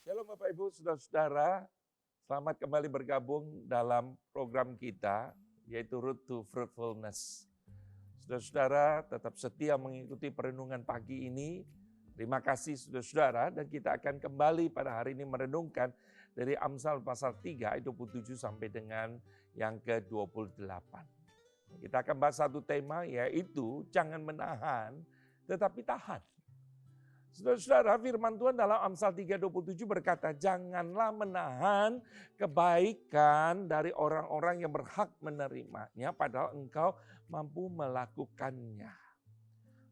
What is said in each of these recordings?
Shalom Bapak Ibu, Saudara-saudara, selamat kembali bergabung dalam program kita, yaitu Road to Fruitfulness. Saudara-saudara tetap setia mengikuti perenungan pagi ini. Terima kasih saudara-saudara, dan kita akan kembali pada hari ini merenungkan dari Amsal pasal 3 ayat 27 sampai dengan yang ke-28. Kita akan bahas satu tema, yaitu jangan menahan tetapi tahan. Saudara-saudara, firman Tuhan dalam Amsal 3:27 berkata, janganlah menahan kebaikan dari orang-orang yang berhak menerimanya, padahal engkau mampu melakukannya.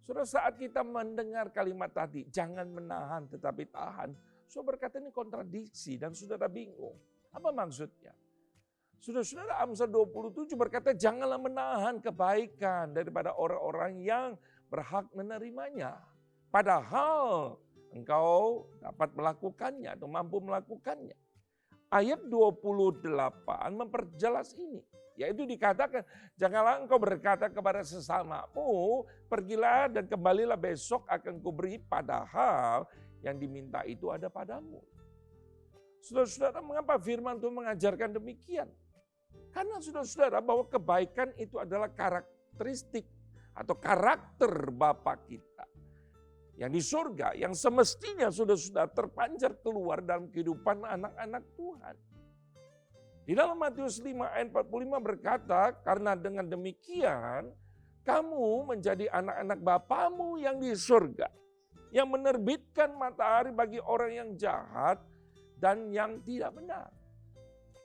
Saudara, saat kita mendengar kalimat tadi, jangan menahan tetapi tahan, saudara berkata ini kontradiksi dan saudara bingung. Apa maksudnya? Saudara-saudara, Amsal 27 berkata, janganlah menahan kebaikan daripada orang-orang yang berhak menerimanya. Padahal engkau dapat melakukannya atau mampu melakukannya. Ayat 28 memperjelas ini. Yaitu dikatakan, janganlah engkau berkata kepada sesamamu, pergilah dan kembalilah besok akan kuberi, padahal yang diminta itu ada padamu. Saudara-saudara, mengapa firman Tuhan mengajarkan demikian? Karena saudara-saudara bahwa kebaikan itu adalah karakteristik atau karakter Bapa kita. Yang di surga, yang semestinya sudah terpancar keluar dalam kehidupan anak-anak Tuhan. Di dalam Matius 5 ayat 45 berkata, karena dengan demikian kamu menjadi anak-anak Bapamu yang di surga, yang menerbitkan matahari bagi orang yang jahat dan yang tidak benar.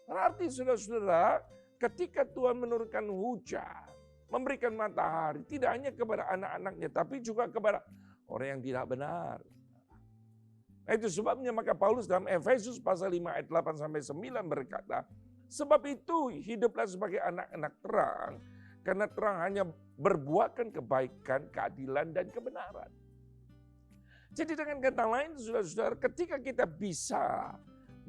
Berarti saudara-saudara, ketika Tuhan menurunkan hujan, memberikan matahari, tidak hanya kepada anak-anaknya, tapi juga kepada orang yang tidak benar. Nah, itu sebabnya maka Paulus dalam Efesus pasal 5 ayat 8 sampai 9 berkata, sebab itu hiduplah sebagai anak-anak terang, karena terang hanya berbuahkan kebaikan, keadilan, dan kebenaran. Jadi dengan kata lain saudara-saudara, ketika kita bisa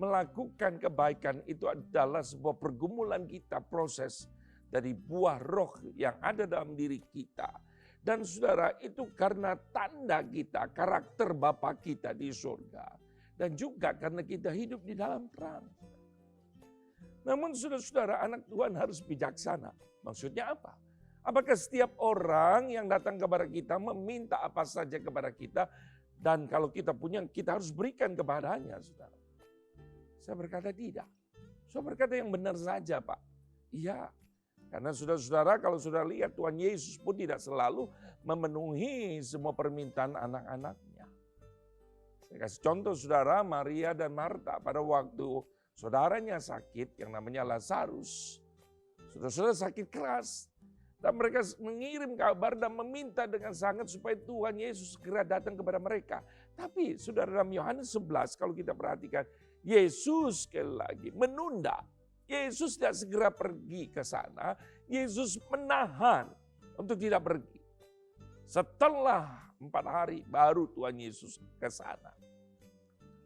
melakukan kebaikan, itu adalah sebuah pergumulan kita, proses dari buah roh yang ada dalam diri kita. Dan saudara, itu karena tanda kita, karakter Bapa kita di surga. Dan juga karena kita hidup di dalam terang. Namun saudara-saudara, anak Tuhan harus bijaksana. Maksudnya apa? Apakah setiap orang yang datang kepada kita meminta apa saja kepada kita, dan kalau kita punya, kita harus berikan kepadanya, saudara? Saya berkata tidak. Saya berkata yang benar saja, Pak. Iya. Karena saudara-saudara, kalau sudah lihat Tuhan Yesus pun tidak selalu memenuhi semua permintaan anak-anaknya. Saya kasih contoh saudara, Maria dan Marta pada waktu saudaranya sakit yang namanya Lazarus. Saudara-saudara sakit keras. Dan mereka mengirim kabar dan meminta dengan sangat supaya Tuhan Yesus segera datang kepada mereka. Tapi saudara, dalam Yohanes 11 kalau kita perhatikan, Yesus sekali lagi menunda. Yesus tidak segera pergi ke sana, Yesus menahan untuk tidak pergi. Setelah 4 hari baru Tuhan Yesus ke sana.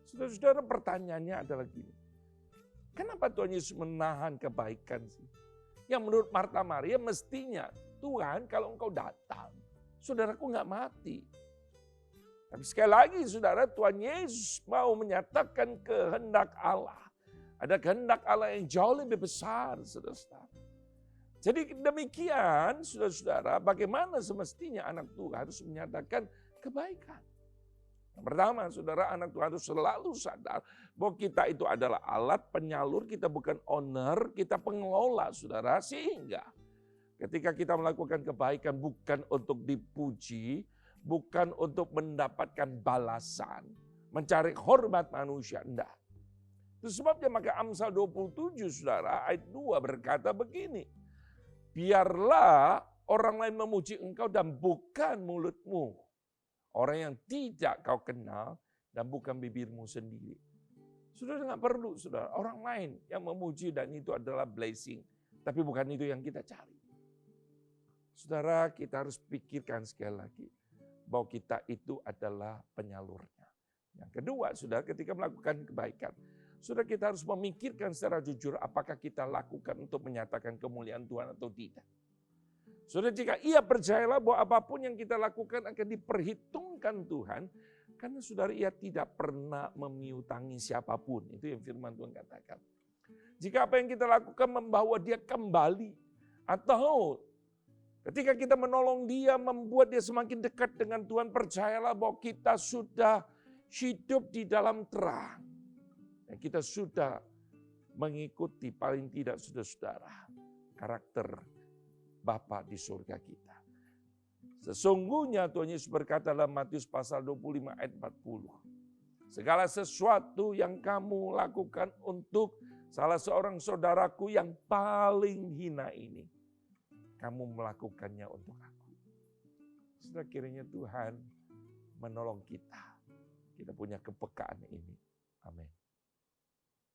Saudara-saudara, pertanyaannya adalah gini. Kenapa Tuhan Yesus menahan kebaikan sih? Yang menurut Marta Maria mestinya, Tuhan kalau engkau datang, saudaraku nggak mati. Tapi sekali lagi saudara, Tuhan Yesus mau menyatakan kehendak Allah. Ada kehendak Allah yang jauh lebih besar, saudara-saudara. Jadi demikian, saudara-saudara, bagaimana semestinya anak Tuhan harus menyatakan kebaikan. Yang pertama, saudara, anak Tuhan harus selalu sadar bahwa kita itu adalah alat penyalur, kita bukan owner, kita pengelola, saudara. Sehingga ketika kita melakukan kebaikan bukan untuk dipuji, bukan untuk mendapatkan balasan, mencari hormat manusia, enggak. Itu sebabnya maka Amsal 27 saudara ayat 2 berkata begini. Biarlah orang lain memuji engkau dan bukan mulutmu. Orang yang tidak kau kenal dan bukan bibirmu sendiri. Saudara nggak perlu saudara, orang lain yang memuji dan itu adalah blessing. Tapi bukan itu yang kita cari. Saudara, kita harus pikirkan sekali lagi bahwa kita itu adalah penyalurnya. Yang kedua, saudara, ketika melakukan kebaikan, saudara, kita harus memikirkan secara jujur apakah kita lakukan untuk menyatakan kemuliaan Tuhan atau tidak. Saudara, jika ia percayalah bahwa apapun yang kita lakukan akan diperhitungkan Tuhan, Karena saudara, ia tidak pernah memiutangi siapapun. Itu yang firman Tuhan katakan. Jika apa yang kita lakukan membawa dia kembali, atau ketika kita menolong dia, membuat dia semakin dekat dengan Tuhan, percayalah bahwa kita sudah hidup di dalam terang. Dan kita sudah mengikuti paling tidak saudara-saudara karakter Bapa di surga kita. Sesungguhnya Tuhan Yesus berkata dalam Matius pasal 25 ayat 40. Segala sesuatu yang kamu lakukan untuk salah seorang saudaraku yang paling hina ini, kamu melakukannya untuk aku. Saudara, kiranya Tuhan menolong kita. Kita punya kepekaan ini. Amin.